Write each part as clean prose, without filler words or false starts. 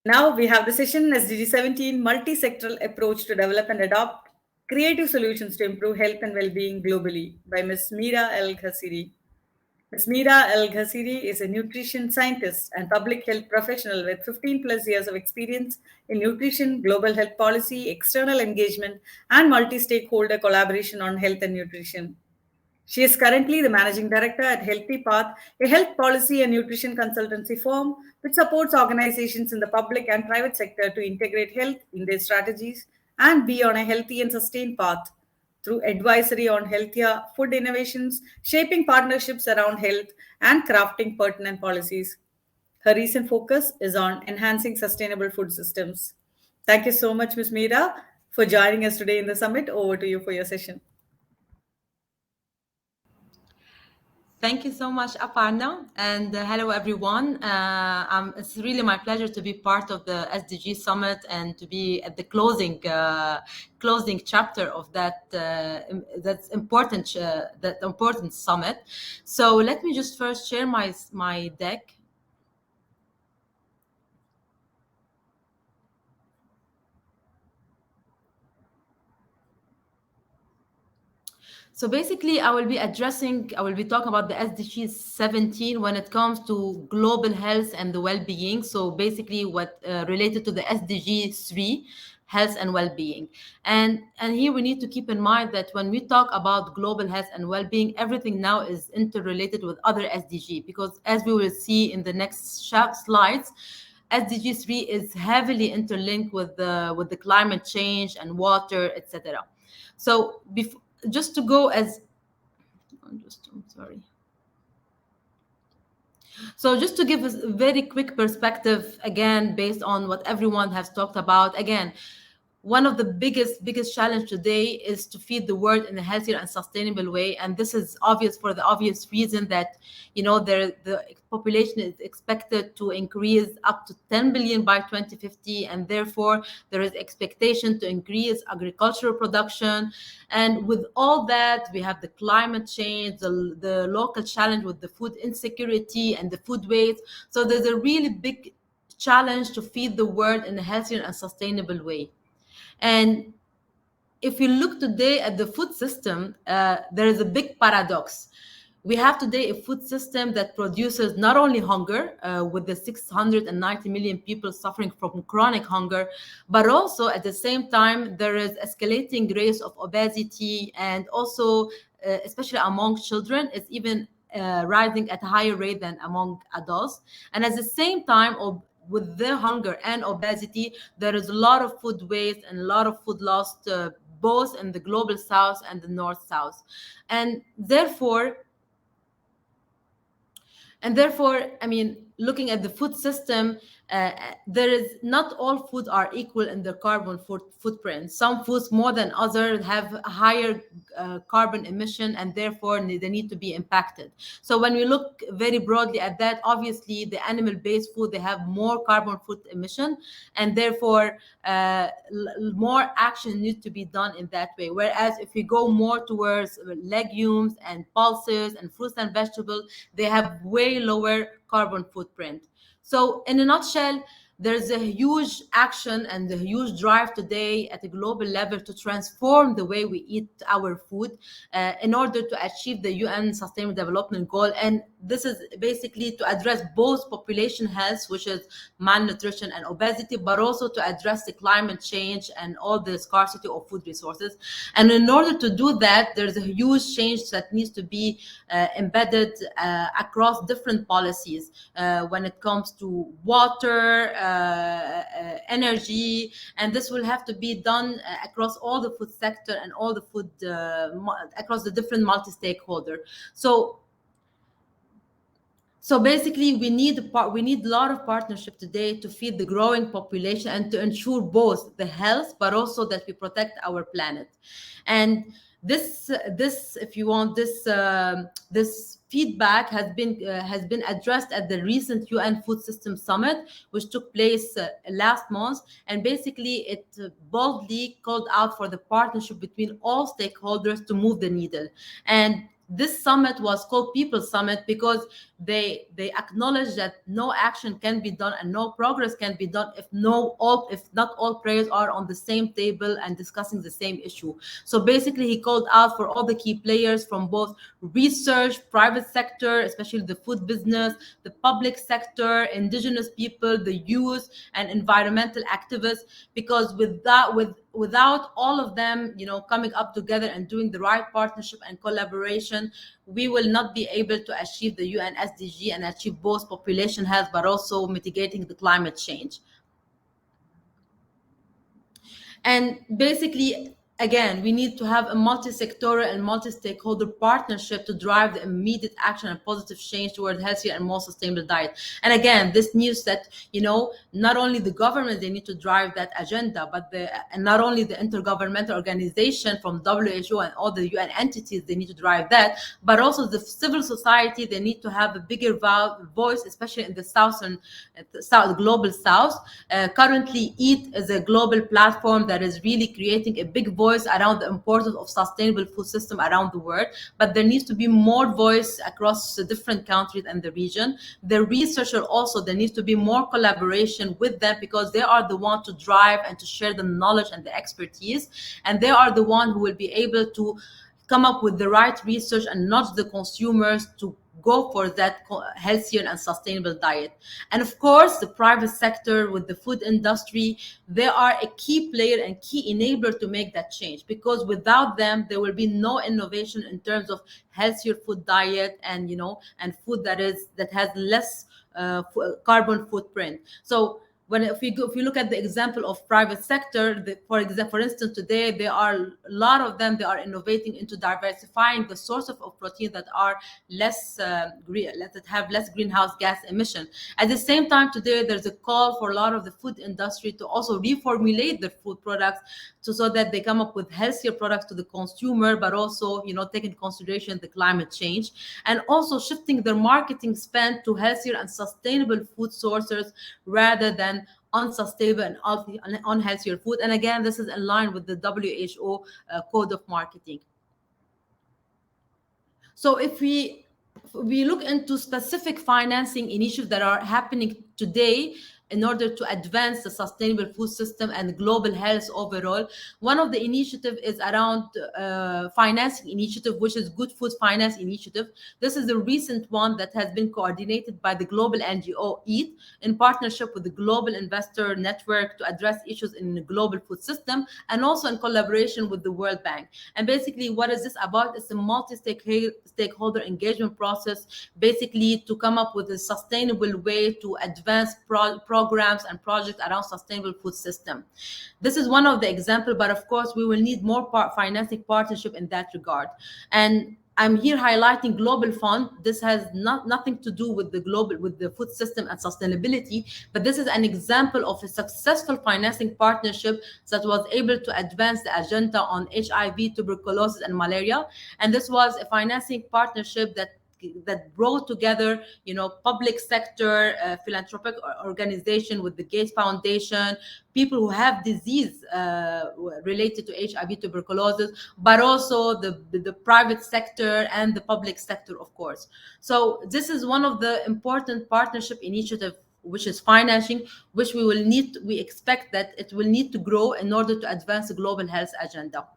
Now we have the session SDG 17 multi-sectoral approach to develop and adopt creative solutions to improve health and well-being globally by Ms. Mira El Ghaziri. Ms. Mira El Ghaziri is a nutrition scientist and public health professional with 15 plus years of experience in nutrition, global health policy, external engagement, and multi stakeholder collaboration on health and nutrition. She is currently the managing director at Healthy Path, a health policy and nutrition consultancy firm which supports organizations in the public and private sector to integrate health in their strategies and be on a healthy and sustained path through advisory on healthier food innovations, shaping partnerships around health, and crafting pertinent policies. Her recent focus is on enhancing sustainable food systems. Thank you so much, Ms. Meera, for joining us today in the summit. Over to you for your session. Thank you so much, Aparna, and hello everyone. It's really my pleasure to be part of the SDG Summit and to be at the closing chapter of that's important summit. So let me just first share my deck. So basically, I will be talking about the SDG 17 when it comes to global health and the well-being. So basically what related to the SDG 3, health and well-being. And here we need to keep in mind that when we talk about global health and well-being, everything now is interrelated with other SDG, because as we will see in the next slides, SDG 3 is heavily interlinked with the climate change and water, etc. So just to go as I'm sorry. So just to give us a very quick perspective, again, based on what everyone has talked about, again, one of the biggest challenge today is to feed the world in a healthier and sustainable way. And this is obvious for the obvious reason that, the population is expected to increase up to 10 billion by 2050. And therefore, there is expectation to increase agricultural production. And with all that, we have the climate change, the local challenge with the food insecurity and the food waste. So there's a really big challenge to feed the world in a healthier and sustainable way. And if you look today at the food system, there is a big paradox. We have today a food system that produces not only hunger, with the 690 million people suffering from chronic hunger, but also at the same time, there is escalating rates of obesity, and also, especially among children, it's even rising at a higher rate than among adults. And at the same time, with the hunger and obesity, there is a lot of food waste and a lot of food lost, both in the global south and the north south. And therefore, I mean, looking at the food system, there is not all food are equal in their carbon footprint. Some foods more than others have a higher carbon emission, and therefore they need to be impacted. So when we look very broadly at that, obviously the animal-based food, they have more carbon foot emission, and therefore more action needs to be done in that way. Whereas if we go more towards legumes and pulses and fruits and vegetables, they have way lower carbon footprint. So in a nutshell, there's a huge action and a huge drive today at a global level to transform the way we eat our food in order to achieve the UN Sustainable Development Goal. And this is basically to address both population health, which is malnutrition and obesity, but also to address the climate change and all the scarcity of food resources. And in order to do that, there's a huge change that needs to be embedded across different policies when it comes to water, energy, and this will have to be done across all the food sector and all the food across the different multi-stakeholder. So basically, we need a lot of partnership today to feed the growing population and to ensure both the health, but also that we protect our planet. And this if you want, this feedback has been addressed at the recent UN Food System Summit, which took place last month. And basically, it boldly called out for the partnership between all stakeholders to move the needle. And this summit was called People Summit because they acknowledge that no action can be done and no progress can be done if not all players are on the same table and discussing the same issue. So basically, he called out for all the key players from both research, private sector, especially the food business, the public sector, indigenous people, the youth, and environmental activists, because without all of them, coming up together and doing the right partnership and collaboration, we will not be able to achieve the UN SDG and achieve both population health, but also mitigating the climate change. And basically, again, we need to have a multi-sectoral and multi-stakeholder partnership to drive the immediate action and positive change toward healthier and more sustainable diet. And again, this news that, not only the government, they need to drive that agenda, but and not only the intergovernmental organization from WHO and all the UN entities, they need to drive that, but also the civil society, they need to have a bigger voice, especially in the global south. Currently, EAT is a global platform that is really creating a big voice around the importance of sustainable food system around the world, but there needs to be more voice across the different countries and the region. The researcher also, there needs to be more collaboration with them, because they are the one to drive and to share the knowledge and the expertise, and they are the one who will be able to come up with the right research and nudge the consumers to go for that healthier and sustainable diet. And of course, the private sector with the food industry, they are a key player and key enabler to make that change, because without them, there will be no innovation in terms of healthier food diet and, and food that has less carbon footprint. So if you look at the example of private sector, for instance, today there are a lot of them. They are innovating into diversifying the source of protein that are that have less greenhouse gas emission. At the same time, today there's a call for a lot of the food industry to also reformulate their food products so that they come up with healthier products to the consumer, but also take into consideration the climate change, and also shifting their marketing spend to healthier and sustainable food sources rather than unsustainable and unhealthier food. And again, this is in line with the WHO code of marketing. So if we look into specific financing initiatives that are happening today in order to advance the sustainable food system and global health overall, one of the initiatives is around financing initiative, which is Good Food Finance Initiative. This is a recent one that has been coordinated by the global NGO EAT in partnership with the Global Investor Network to address issues in the global food system, and also in collaboration with the World Bank. And basically, what is this about? It's a multi-stakeholder engagement process, basically to come up with a sustainable way to advance programs and projects around sustainable food system. This is one of the examples, but of course we will need more financing partnership in that regard. And I'm here highlighting Global Fund. This has nothing to do with the food system and sustainability, but this is an example of a successful financing partnership that was able to advance the agenda on HIV, tuberculosis, and malaria. And this was a financing partnership that brought together, public sector, philanthropic organization with the Gates Foundation, people who have disease related to HIV, tuberculosis, but also the private sector and the public sector, of course. So this is one of the important partnership initiatives, which is financing, which we expect that it will need to grow in order to advance the global health agenda.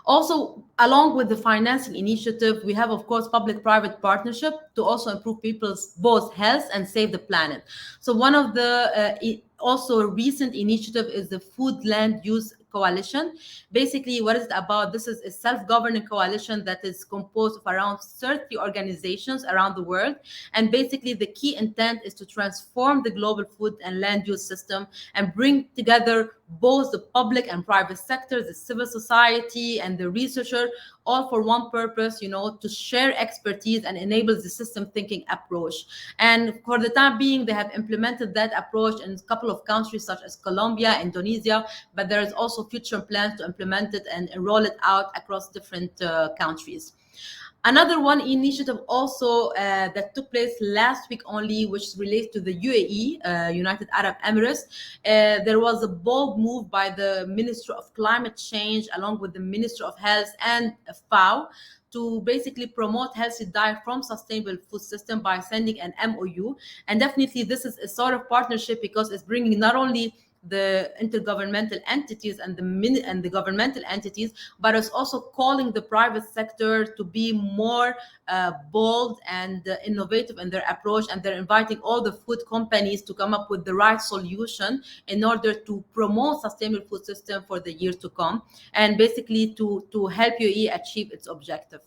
Also, along with the financing initiative, we have, of course, public-private partnership to also improve people's both health and save the planet. So one of the also recent initiative is the Food Land Use Coalition. Basically, what is it about? This is a self-governing coalition that is composed of around 30 organizations around the world. And basically, the key intent is to transform the global food and land use system and bring together both the public and private sectors, the civil society and the researcher, all for one purpose, to share expertise and enable the system thinking approach. And for the time being, they have implemented that approach in a couple of countries such as Colombia, Indonesia, but there is also future plans to implement it and roll it out across different countries. Another one initiative also that took place last week only, which relates to the UAE, United Arab Emirates. There was a bold move by the Minister of Climate Change, along with the Minister of Health and FAO, to basically promote healthy diet from sustainable food system by sending an MOU. And definitely this is a sort of partnership because it's bringing not only the intergovernmental entities and the governmental entities, but it's also calling the private sector to be more bold and innovative in their approach, and they're inviting all the food companies to come up with the right solution in order to promote sustainable food system for the years to come, and basically to help UAE achieve its objective.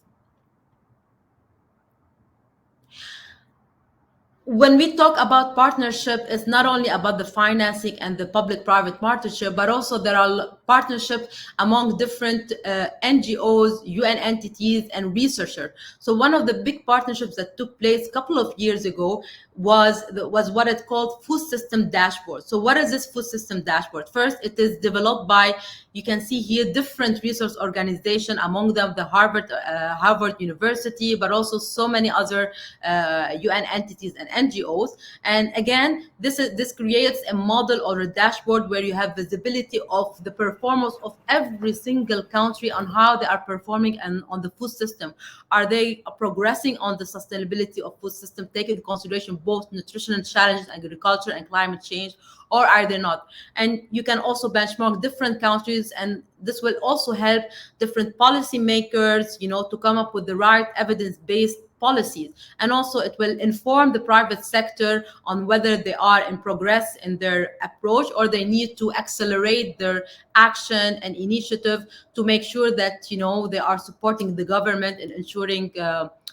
When we talk about partnership, it's not only about the financing and the public-private partnership, but also there are partnerships among different NGOs, UN entities, and researchers. So one of the big partnerships that took place a couple of years ago was what it called food system dashboard. So what is this food system dashboard? First, it is developed by, you can see here, different resource organizations, among them the Harvard University, but also so many other UN entities and NGOs. And again, this creates a model or a dashboard where you have visibility of the performance of every single country on how they are performing and on the food system. Are they progressing on the sustainability of food system, taking into consideration both nutritional challenges, agriculture, and climate change, or are they not? And you can also benchmark different countries, and this will also help different policymakers, to come up with the right evidence-based policies. And also it will inform the private sector on whether they are in progress in their approach or they need to accelerate their action and initiative to make sure that they are supporting the government in ensuring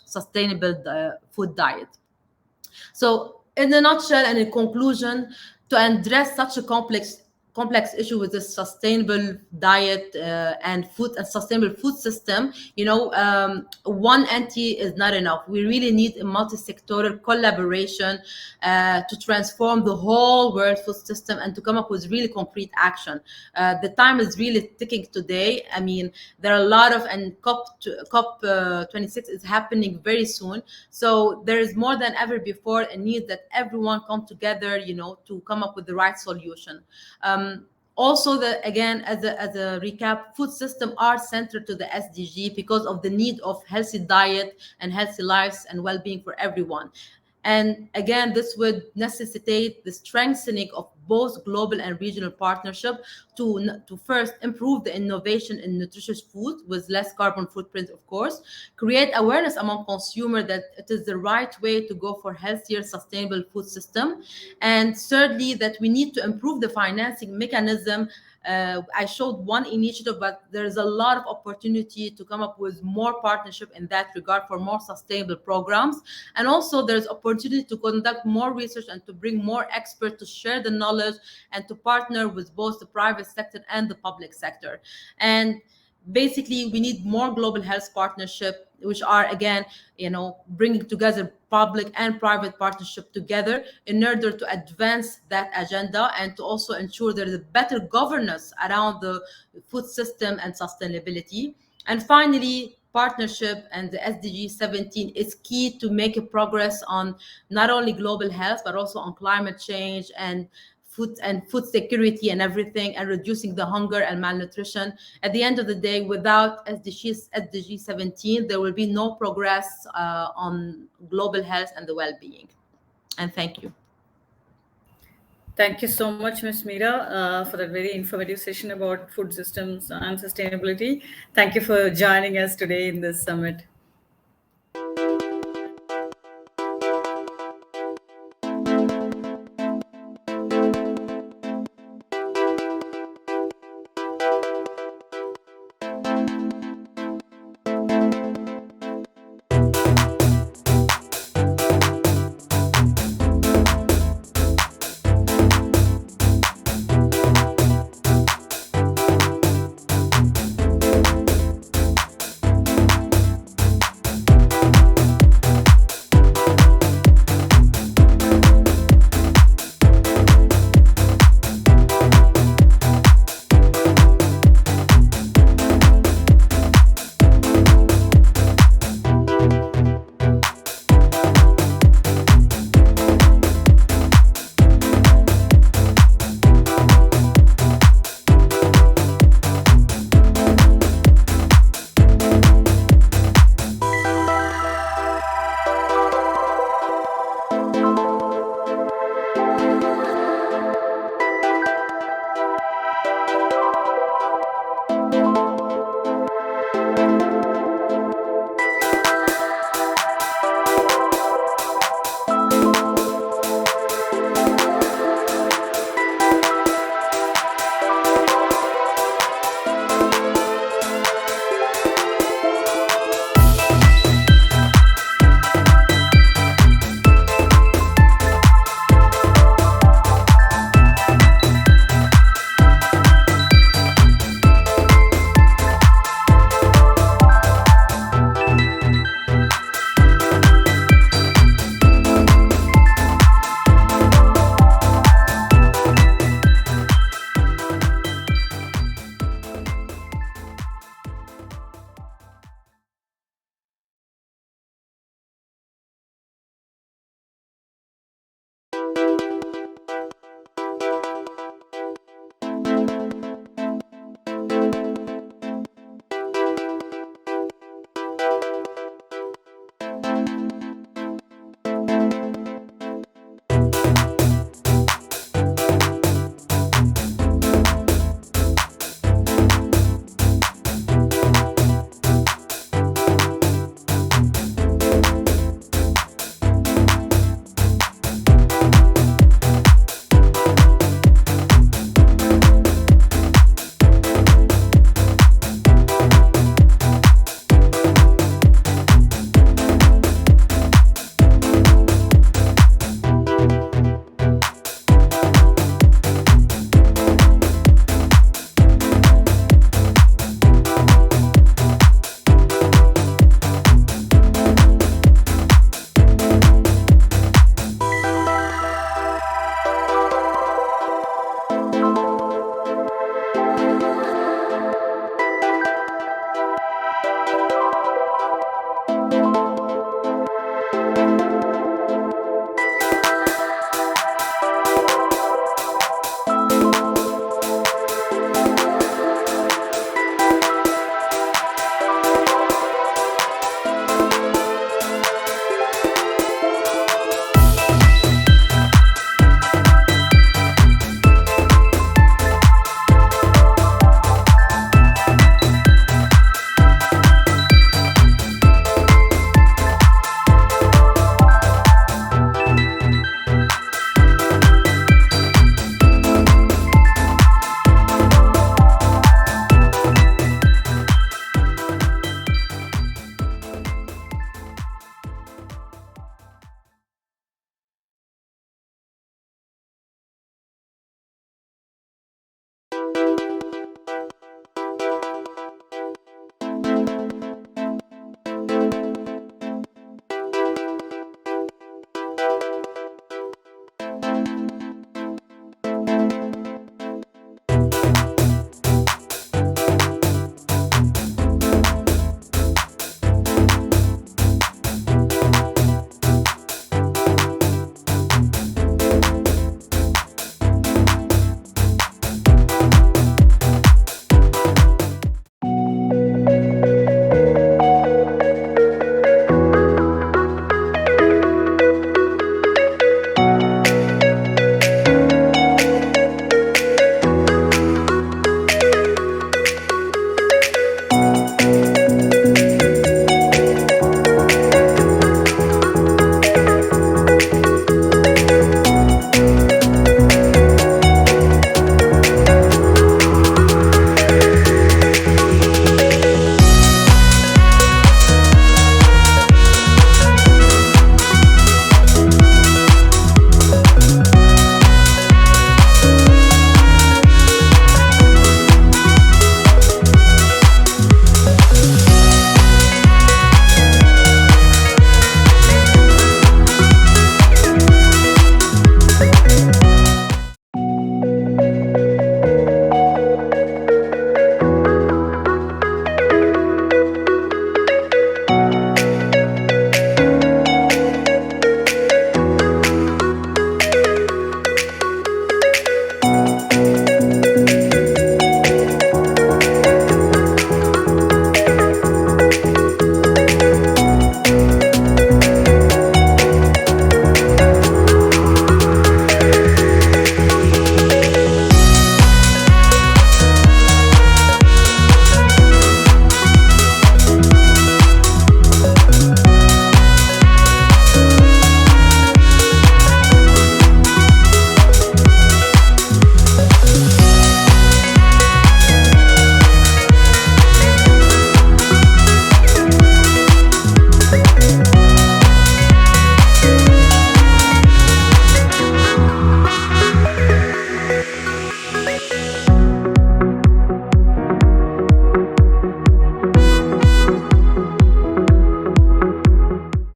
sustainable food diet. So in a nutshell and in conclusion, to address such a complex issue with the sustainable diet and sustainable food system, one entity is not enough. We really need a multi-sectoral collaboration to transform the whole world food system and to come up with really concrete action. The time is really ticking today. I mean, there are a lot of, and COP 26 is happening very soon. So there is more than ever before a need that everyone come together, to come up with the right solution. Also, again, as a recap, food systems are central to the SDG because of the need of healthy diet and healthy lives and well-being for everyone. And again, this would necessitate the strengthening of both global and regional partnership to first improve the innovation in nutritious food with less carbon footprint, of course, create awareness among consumers that it is the right way to go for healthier, sustainable food system. And thirdly, that we need to improve the financing mechanism. I showed one initiative, but there's a lot of opportunity to come up with more partnership in that regard for more sustainable programs. And also there's opportunity to conduct more research and to bring more experts to share the knowledge and to partner with both the private sector and the public sector. And basically, we need more global health partnership, which are, again, bringing together public and private partnership together in order to advance that agenda and to also ensure there is a better governance around the food system and sustainability. And finally, partnership and the SDG 17 is key to make a progress on not only global health, but also on climate change and food security and everything, and reducing the hunger and malnutrition. At the end of the day, without SDG 17, there will be no progress on global health and the well-being. And thank you. Thank you so much, Ms. Mira, for that very informative session about food systems and sustainability. Thank you for joining us today in this summit.